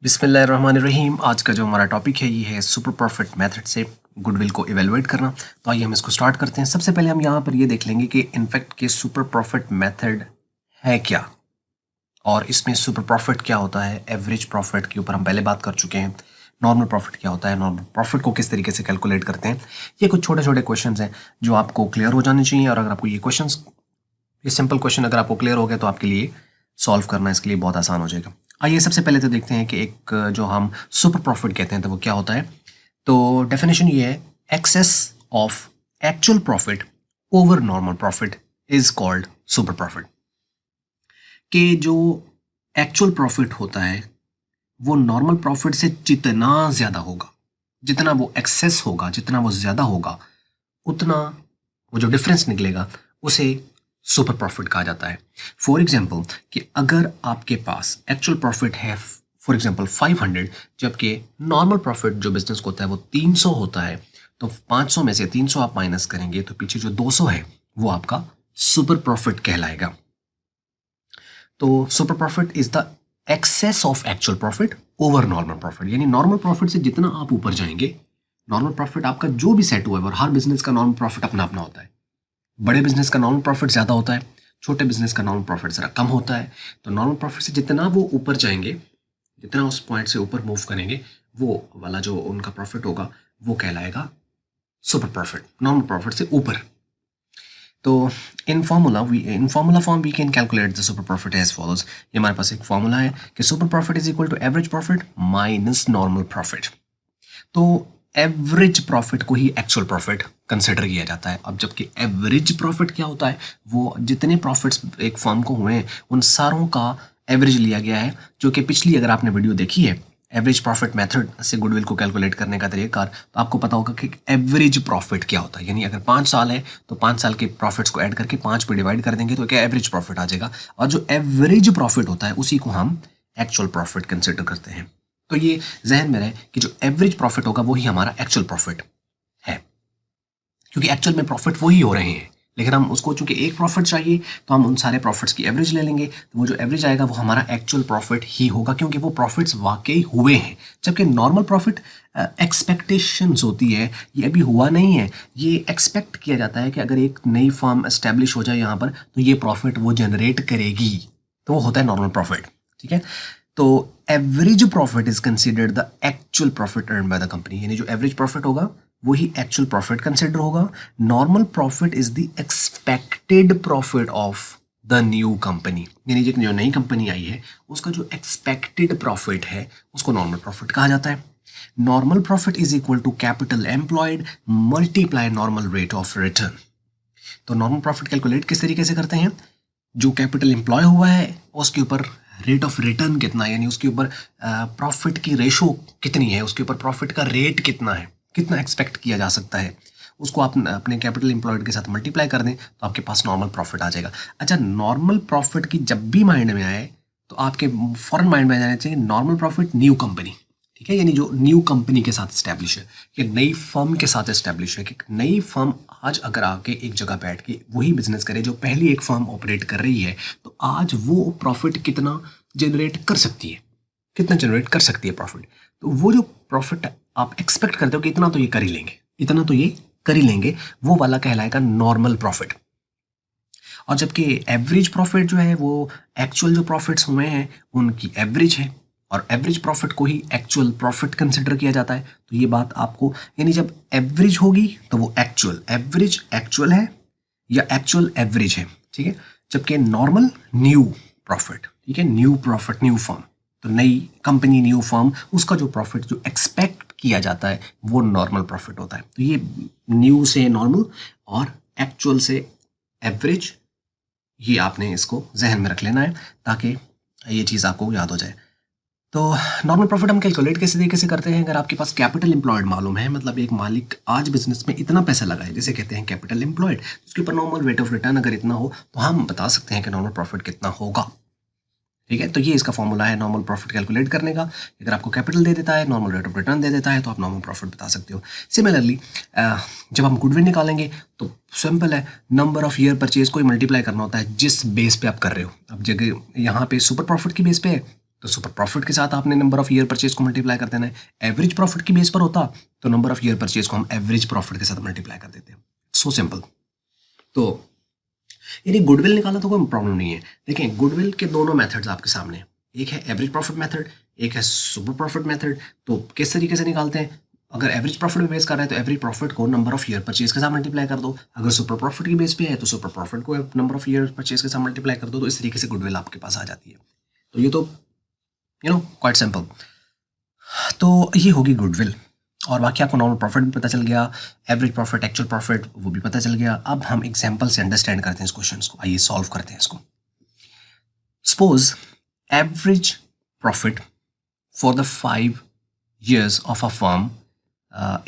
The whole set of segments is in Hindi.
बिस्मिल्लाहिर्रहमानिर्रहीम। आज का जो हमारा टॉपिक है ये है सुपर प्रॉफिट मेथड से गुडविल को इवेलुएट करना। तो आइए हम इसको स्टार्ट करते हैं। सबसे पहले हम यहाँ पर ये देख लेंगे कि इनफैक्ट के सुपर प्रॉफिट मेथड है क्या और इसमें सुपर प्रॉफिट क्या होता है। एवरेज प्रॉफिट के ऊपर हम पहले बात कर चुके हैं। नॉर्मल प्रॉफिट क्या होता है, नॉर्मल प्रॉफिट को किस तरीके से कैलकुलेट करते हैं। ये कुछ छोटे छोटे क्वेश्चन हैं जो आपको क्लियर हो जाने चाहिए। और अगर आपको ये सिंपल क्वेश्चन अगर आपको क्लियर हो गया तो आपके लिए सॉल्व करना इसके लिए बहुत आसान हो जाएगा। आइए सबसे पहले तो देखते हैं कि एक जो हम सुपर प्रॉफिट कहते हैं तो वो क्या होता है। तो डेफिनेशन ये है, excess of actual profit over normal profit is called super profit. कि जो एक्चुअल प्रॉफिट होता है वो नॉर्मल प्रॉफिट से जितना ज़्यादा होगा, जितना वो एक्सेस होगा, जितना वो ज़्यादा होगा, उतना वो जो डिफरेंस निकलेगा उसे सुपर प्रॉफिट कहा जाता है। फॉर एग्जाम्पल कि अगर आपके पास एक्चुअल प्रॉफिट है फॉर एग्जाम्पल 500, जबकि नॉर्मल प्रॉफिट जो बिजनेस को होता है वो 300 होता है, तो 500 में से 300 आप माइनस करेंगे तो पीछे जो 200 है वो आपका सुपर प्रॉफिट कहलाएगा। तो super profit is the excess of actual profit over normal profit. यानी नॉर्मल प्रॉफिट से जितना आप ऊपर जाएंगे, नॉर्मल प्रॉफिट आपका जो भी सेट हुआ है, और हर बिजनेस का नॉर्मल प्रॉफिट अपना अपना होता है। बड़े बिजनेस का नॉर्मल प्रॉफिट ज़्यादा होता है, छोटे बिजनेस का नॉर्मल प्रॉफिट ज़रा कम होता है। तो नॉर्मल प्रॉफिट से जितना वो ऊपर जाएंगे, जितना उस पॉइंट से ऊपर मूव करेंगे, वो वाला जो उनका प्रॉफिट होगा वो कहलाएगा सुपर प्रॉफिट, नॉर्मल प्रॉफिट से ऊपर। तो in formula form we can calculate the super profit as follows. ये हमारे पास एक फॉर्मूला है कि super profit is equal to average profit minus normal profit. तो एवरेज प्रॉफिट को ही एक्चुअल प्रॉफिट कंसिडर किया जाता है। अब जबकि एवरेज प्रॉफिट क्या होता है, वो जितने प्रॉफिट्स एक फर्म को हुए हैं उन सारों का एवरेज लिया गया है। जो कि पिछली अगर आपने वीडियो देखी है एवरेज प्रॉफिट मेथड से गुडविल को कैलकुलेट करने का तरीका, तो आपको पता होगा कि एवरेज प्रॉफिट क्या होता है। यानी अगर 5 साल है तो 5 साल के प्रॉफिट्स को ऐड करके 5 पे डिवाइड कर देंगे तो क्या एवरेज प्रॉफिट आ जाएगा। और जो एवरेज प्रॉफिट होता है उसी को हम एक्चुअल प्रॉफिट कंसिडर करते हैं। तो ये जहन में रहे कि जो एवरेज प्रॉफिट होगा वही हमारा एक्चुअल प्रॉफिट है, क्योंकि एक्चुअल में प्रॉफिट वही हो रहे हैं। लेकिन हम उसको चूंकि एक प्रॉफिट चाहिए तो हम उन सारे प्रॉफिट्स की एवरेज ले लेंगे, तो वो जो एवरेज आएगा वो हमारा एक्चुअल प्रॉफिट ही होगा, क्योंकि वो प्रॉफिट्स वाकई हुए हैं। जबकि नॉर्मल प्रॉफिट एक्सपेक्टेशंस होती है, ये अभी हुआ नहीं है, ये एक्सपेक्ट किया जाता है कि अगर एक नई फर्म एस्टेब्लिश हो जाए यहाँ पर तो ये प्रॉफिट वो जनरेट करेगी, तो वो होता है नॉर्मल प्रॉफिट। ठीक है, तो average profit is considered the actual profit earn by the company. यानी जो एवरेज प्रॉफिट होगा वही एक्चुअल प्रॉफिट कंसिडर होगा। Normal profit is the expected profit of the new company. यानी जो नई कंपनी आई है उसका जो एक्सपेक्टेड प्रॉफिट है उसको नॉर्मल प्रॉफिट कहा जाता है। Normal profit is equal to capital employed multiply normal rate of return. तो नॉर्मल प्रॉफिट कैलकुलेट किस तरीके से करते हैं, जो कैपिटल एम्प्लॉय हुआ है उसके ऊपर रेट ऑफ रिटर्न कितना है, यानी उसके ऊपर प्रॉफिट की रेशो कितनी है, उसके ऊपर प्रॉफिट का रेट कितना है, कितना एक्सपेक्ट किया जा सकता है, उसको आप अपने कैपिटल एम्प्लॉयड के साथ मल्टीप्लाई कर दें तो आपके पास नॉर्मल प्रॉफिट आ जाएगा। अच्छा, नॉर्मल प्रॉफिट की जब भी माइंड में आए तो आपके फॉरन माइंड में आ जाना चाहिए नॉर्मल प्रॉफिट न्यू कंपनी। ठीक है, यानी जो न्यू कंपनी के साथ इस्टेब्लिश है या नई फर्म के साथ इस्टेब्लिश है, कि नई फर्म आज अगर आके एक जगह बैठ के वही बिजनेस करे जो पहली एक फर्म ऑपरेट कर रही है, तो आज वो प्रॉफिट कितना जनरेट कर सकती है, कितना जनरेट कर सकती है प्रॉफिट। तो वो जो प्रॉफिट आप एक्सपेक्ट करते हो कि इतना तो ये कर ही लेंगे, इतना तो ये कर ही लेंगे, वो वाला कहलाएगा नॉर्मल प्रॉफिट। और जबकि एवरेज प्रॉफिट जो है वो एक्चुअल जो प्रॉफिट्स हुए हैं उनकी एवरेज है, और एवरेज प्रॉफिट को ही एक्चुअल प्रॉफिट कंसिडर किया जाता है। तो ये बात आपको, यानी जब एवरेज होगी तो वो एक्चुअल एवरेज एक्चुअल है या एक्चुअल एवरेज है। ठीक है, जबकि नॉर्मल न्यू प्रॉफिट, ठीक है, न्यू प्रॉफिट न्यू फर्म, तो नई कंपनी न्यू फर्म, उसका जो प्रॉफिट जो एक्सपेक्ट किया जाता है वो नॉर्मल प्रॉफिट होता है। तो ये न्यू से नॉर्मल और एक्चुअल से एवरेज, ये आपने इसको जहन में रख लेना है ताकि ये चीज़ आपको याद हो जाए। तो नॉर्मल प्रॉफिट हम कैलकुलेट किस तरीके से करते हैं, अगर आपके पास कैपिटल एम्प्लॉयड मालूम है, मतलब एक मालिक आज बिजनेस में इतना पैसा लगाए, जिसे कहते हैं कैपिटल एम्प्लॉयड, उसके ऊपर नॉर्मल रेट ऑफ रिटर्न अगर इतना हो तो हम बता सकते हैं कि नॉर्मल प्रॉफिट कितना होगा। ठीक है, तो ये इसका फॉर्मूला है नॉर्मल प्रॉफिट कैलकुलेट करने का। अगर आपको कैपिटल दे देता है, नॉर्मल रेट ऑफ रिटर्न दे देता है, तो आप नॉर्मल प्रॉफिट बता सकते हो। सिमिलरली जब हम गुडविल निकालेंगे तो सिंपल है, नंबर ऑफ ईयर परचेज को ही मल्टीप्लाई करना होता है जिस बेस पे आप कर रहे हो। अब जगह यहाँ पे सुपर प्रॉफिट की बेस पे है तो सुपर प्रॉफिट के साथ आपने नंबर ऑफ ईयर परचेज को मल्टीप्लाई कर देना है। एवरेज प्रॉफिट की बेस पर होता तो नंबर ऑफ ईयर परचेज को हम एवरेज प्रॉफिट के साथ मल्टीप्लाई कर देते हैं। So simple. तो यानी गुडविल निकालना तो कोई प्रॉब्लम नहीं है। देखिए गुडविल के दोनों मेथड्स आपके सामने हैं, एक है एवरेज प्रॉफिट मेथड, एक है सुपर प्रॉफिट मेथड। तो किस तरीके से निकालते हैं? अगर एवरेज प्रॉफिट पे बेस कर रहा है तो एवरेज प्रॉफिट को नंबर ऑफ ईयर परचेज के साथ मल्टीप्लाई कर दो। अगर सुपर प्रॉफिट की बेस पे है तो सुपर प्रॉफिट को नंबर ऑफ ईयर परचेज के साथ मल्टीप्लाई कर दो। तो इस तरीके से गुडविल आपके पास आ जाती है। तो ये तो क्वाइट सिंपल। तो ये होगी गुडविल। और बाकी आपको नॉर्मल प्रॉफिट भी पता चल गया, एवरेज प्रॉफिट, एक्चुअल प्रॉफिट वो भी पता चल गया। अब हम एग्जांपल से अंडरस्टैंड करते हैं इस क्वेश्चन को। आइए सॉल्व करते हैं इसको। Suppose average profit for the 5 years of a firm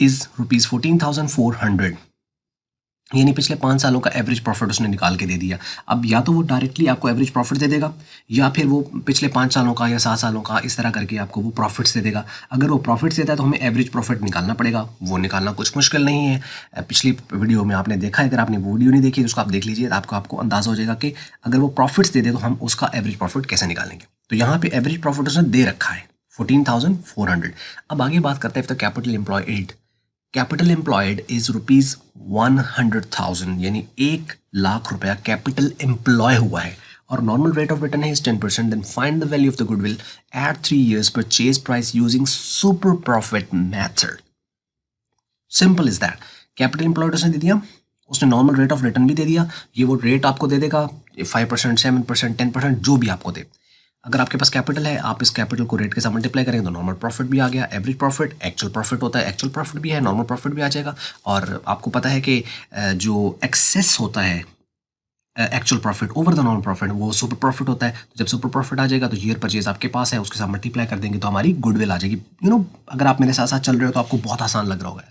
is rupees 14,400, यानी पिछले 5 सालों का एवरेज प्रॉफिट उसने निकाल के दे दिया। अब या तो वो डायरेक्टली आपको एवरेज प्रॉफिट दे देगा या फिर वो पिछले 5 सालों का या 7 सालों का इस तरह करके आपको वो प्रॉफिट्स दे देगा। अगर वो प्रॉफिट्स देता है तो हमें एवरेज प्रॉफिट निकालना पड़ेगा। वो निकालना कुछ मुश्किल नहीं है। पिछली वीडियो में आपने देखा है, अगर आपने वो वीडियो नहीं देखी तो उसको आप देख लीजिए, तो आपको अंदाजा हो जाएगा कि अगर वो प्रॉफिट्स दे दे तो हम उसका एवरेज प्रॉफिट कैसे निकालेंगे। तो यहाँ पे एवरेज प्रॉफिट उसने दे रखा है 14,400। अब आगे बात करते हैं the capital employed. Capital employed is rupees 100,000, यानी 1,00,000 रुपया कैपिटल एम्प्लॉय हुआ है और नॉर्मल रेट ऑफ रिटर्न है 10%। Then find the value of the goodwill at 3 years purchase price using super profit method. Simple is that. Capital employed उसने दे दिया, उसने नॉर्मल रेट ऑफ रिटर्न भी दे दिया। ये वो रेट आपको दे देगा 5%, 7%, 10%, जो भी आपको दे। अगर आपके पास कैपिटल है, आप इस कैपिटल को रेट के साथ मल्टीप्लाई करेंगे तो नॉर्मल प्रॉफिट भी आ गया। एवरेज प्रॉफिट, एक्चुअल प्रॉफिट होता है, एक्चुअल प्रॉफिट भी है, नॉर्मल प्रॉफिट भी आ जाएगा। और आपको पता है कि जो एक्सेस होता है actual profit over the normal profit वो सुपर प्रॉफिट होता है। तो जब सुपर प्रॉफिट आ जाएगा तो ईयर परचेज आपके पास है, उसके साथ मल्टीप्लाई कर देंगे तो हमारी गुडविल आ जाएगी। अगर आप मेरे साथ साथ चल रहे हो तो आपको बहुत आसान लग रहा होगा।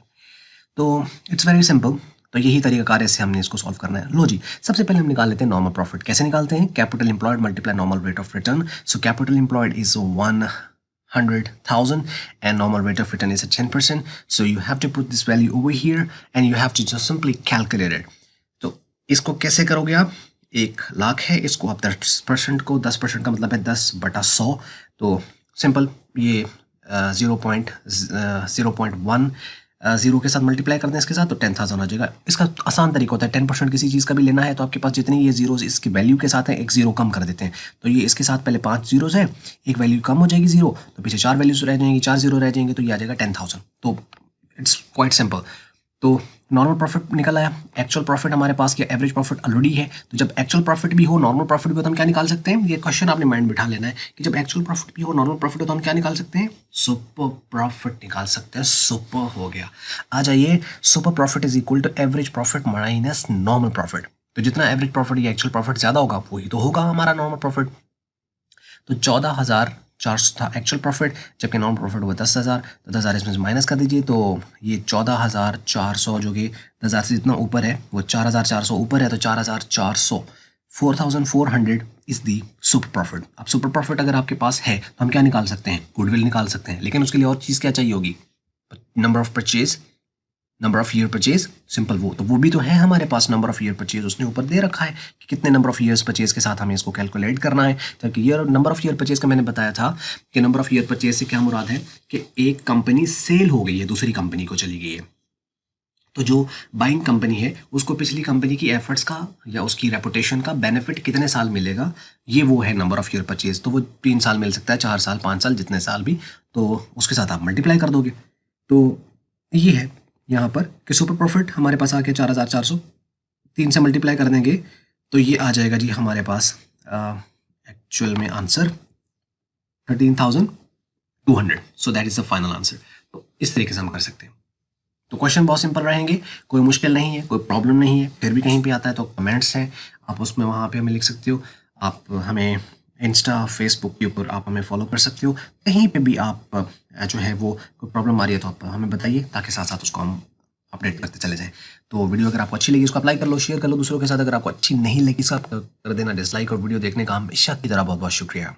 तो इट्स वेरी सिंपल। तो यही तरीकाकार से हमने इसको सॉल्व करना है। लो जी, सबसे पहले हम निकाल लेते हैं नॉर्मल प्रॉफिट। कैसे निकालते हैं? Capital employed multiply normal rate of return. So capital employed is 100,000 and normal rate of return is at 10%. So you have to put this value over here and you have to just simply calculate it. तो इसको कैसे करोगे आप? 1,00,000 है, इसको आप 10% को 10% का मतलब है 10/100। तो सिंपल ये 0.010 के साथ मल्टीप्लाई करते हैं इसके साथ तो 10,000 आ जाएगा। इसका आसान तरीका होता है, 10% किसी चीज़ का भी लेना है तो आपके पास जितनी ये जीरोज इसकी वैल्यू के साथ है एक जीरो कम कर देते हैं। तो ये इसके साथ पहले 5 जीरोज है, एक वैल्यू कम हो जाएगी जीरो, तो पीछे 4 वैल्यूज रह जाएंगी, 4 जीरो रह जाएंगे, तो ये आ जाएगा 10,000। तो इट्स क्वाइट सिंपल। तो नॉर्मल प्रॉफिट निकल आया, एक्चुअल प्रॉफिट हमारे पास क्या, एवरेज प्रॉफिट ऑलरेडी है। तो जब एक्चुअल प्रॉफिट भी हो नॉर्मल प्रॉफिट भी हो तो हम क्या निकाल सकते हैं? ये क्वेश्चन आपने माइंड बिठा लेना है कि जब एक्चुअल प्रॉफिट भी हो नॉर्मल प्रॉफिट हो तो हम क्या निकाल सकते हैं? सुपर प्रॉफिट निकाल सकते हैं। सुपर हो गया। आ जाइए, super profit is equal to average profit minus normal profit. तो जितना एवरेज प्रॉफिट या एक्चुअल प्रॉफिट ज्यादा होगा वही तो होगा हमारा नॉर्मल प्रॉफिट। तो 14,400 था एक्चुअल प्रॉफिट, जबकि नॉर्मल प्रॉफिट हुआ 10,000। तो 10,000 इसमें से माइनस कर दीजिए तो ये 14,400 जो कि 10,000 से जितना ऊपर है वो 4,400 ऊपर है, तो 4,400 4,400 इज दी सुपर प्रॉफिट। अब सुपर प्रॉफिट अगर आपके पास है तो हम क्या निकाल सकते हैं? गुडविल निकाल सकते हैं। लेकिन उसके लिए और चीज़ क्या चाहिए होगी? Number of purchase, number of year purchase. Simple वो तो वो भी तो है हमारे पास, नंबर ऑफ ईयर परचेज उसने ऊपर दे रखा है कि कितने नंबर ऑफ ईयर्स परचेज के साथ हमें इसको कैलकुलेट करना है। जबकि year number of year purchase का मैंने बताया था कि नंबर ऑफ ईयर परचेज से क्या मुराद है कि एक कंपनी सेल हो गई है, दूसरी कंपनी को चली गई है, तो जो बाइंग कंपनी है उसको पिछली कंपनी की एफर्ट्स का या उसकी रेपुटेशन का बेनिफिट कितने साल मिलेगा, ये वो है नंबर ऑफ ईयर परचेज। तो वो 3 साल मिल सकता है, 4 साल, 5 साल, जितने साल भी, तो उसके साथ आप मल्टीप्लाई कर दोगे। तो ये है यहाँ पर कि सुपर प्रॉफिट हमारे पास आ गया 4,400, 3 से मल्टीप्लाई कर देंगे तो ये आ जाएगा जी हमारे पास एक्चुअल में answer 13,200। So that is the final answer. तो इस तरीके से हम कर सकते हैं। तो क्वेश्चन बहुत सिंपल रहेंगे, कोई मुश्किल नहीं है, कोई प्रॉब्लम नहीं है। फिर भी कहीं पे आता है तो कमेंट्स हैं, आप उसमें वहाँ पे हमें लिख सकते हो। आप हमें इंस्टा, फेसबुक के ऊपर आप हमें फॉलो कर सकते हो। कहीं पे भी आप जो है वो कोई प्रॉब्लम आ रही है तो आप हमें बताइए, ताकि साथ साथ उसको हम अपडेट करते चले जाएं। तो वीडियो अगर आपको अच्छी लगी इसको अप्लाई कर लो, शेयर कर लो दूसरों के साथ। अगर आपको अच्छी नहीं लगी इसका कर देना डिसलाइक, और वीडियो देखने का हमेशा की तरह बहुत बहुत शुक्रिया।